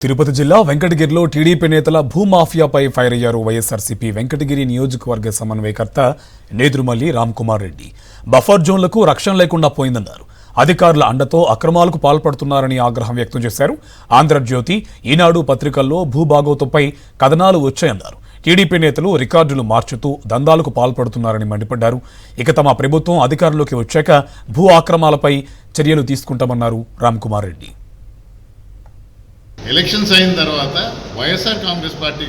తిరుపతి జిల్లా వెంకటగిరిలో టీడీపీ నేతల భూమాఫియాపై ఫైర్ అయ్యారు వైఎస్ఆర్సీపీ వెంకటగిరి నియోజకవర్గ సమన్వయకర్త నేదురుమల్లి రామ్కుమార్ రెడ్డి. బఫర్ జోన్లకు రక్షణ లేకుండా పోయిందన్నారు. అధికారుల అండతో అక్రమాలకు పాల్పడుతున్నారని ఆగ్రహం వ్యక్తం చేశారు. ఆంధ్రజ్యోతి, ఈనాడు పత్రికల్లో భూభాగోతంపై కథనాలు వచ్చాయన్నారు. టీడీపీ నేతలు రికార్డులు మార్చుతూ దందాలకు పాల్పడుతున్నారని మండిపడ్డారు. ఇక తమ ప్రభుత్వం అధికారంలోకి వచ్చాక భూ ఆక్రమాలపై చర్యలు తీసుకుంటామన్నారు రామ్కుమార్ రెడ్డి. ఎలక్షన్స్ అయిన తర్వాత వైఎస్ఆర్ కాంగ్రెస్ పార్టీ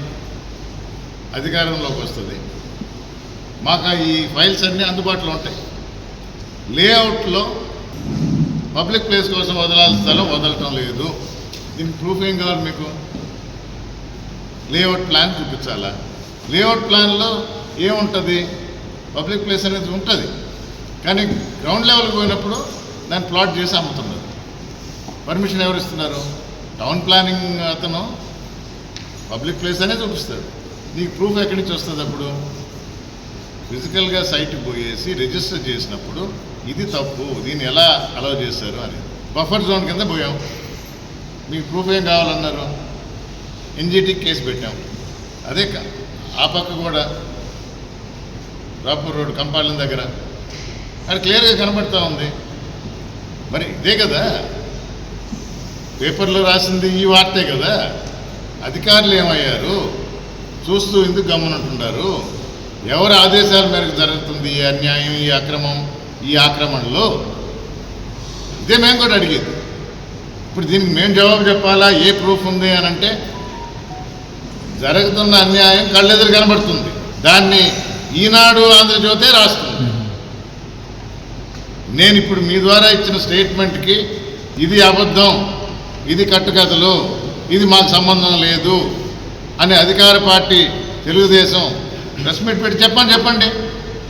అధికారంలోకి వస్తుంది. మాకు ఈ ఫైల్స్ అన్నీ అందుబాటులో ఉంటాయి. లేఅవుట్లో పబ్లిక్ ప్లేస్ కోసం వదలాల్సిన స్థలం వదలటం లేదు. దీనికి ప్రూఫ్ ఏం కావాలి మీకు? లేఅవుట్ ప్లాన్ చూపించాలా? లేఅవుట్ ప్లాన్లో ఏముంటుంది? పబ్లిక్ ప్లేస్ అనేది ఉంటుంది, కానీ గ్రౌండ్ లెవెల్కి పోయినప్పుడు దాన్ని ప్లాట్ చేసి అమ్ముతున్నారు. పర్మిషన్ ఎవరు ఇస్తున్నారు? టౌన్ ప్లానింగ్ అతను పబ్లిక్ ప్లేస్ అనే చూపిస్తాడు. నీకు ప్రూఫ్ ఎక్కడి నుంచి వస్తుంది? అప్పుడు ఫిజికల్గా సైట్కి పోయేసి రిజిస్టర్ చేసినప్పుడు ఇది తప్పు, దీన్ని ఎలా అలౌ చేశారు అని. బఫర్ జోన్ కింద పోయాం, మీకు ప్రూఫ్ ఏం కావాలన్నారు? ఎన్జిటికి కేసు పెట్టాం. అదే ఆ పక్క కూడా రాపూర్ రోడ్ కంపాలెం దగ్గర అది క్లియర్గా కనబడుతూ ఉంది. మరి ఇదే కదా పేపర్లో రాసింది, ఈ వార్తే కదా. అధికారులు ఏమయ్యారు? చూస్తూ ఎందుకు గమ్మునంటున్నారు? ఎవరి ఆదేశాల మేరకు జరుగుతుంది ఈ అన్యాయం, ఈ అక్రమం, ఈ ఆక్రమణలో? ఇదే మేము కూడా అడిగేది. ఇప్పుడు దీనికి మేము జవాబు చెప్పాలా? ఏ ప్రూఫ్ ఉంది అని అంటే, జరుగుతున్న అన్యాయం కళ్ళెదురు కనబడుతుంది. దాన్ని ఈనాడు, ఆంధ్రజ్యోతే రాస్తుంది. నేను ఇప్పుడు మీ ద్వారా ఇచ్చిన స్టేట్మెంట్కి ఇది అబద్ధం, ఇది కట్టుకథలు, ఇది మాకు సంబంధం లేదు అని అధికార పార్టీ తెలుగుదేశం ప్రెస్ మీట్ పెట్టి చెప్పండి.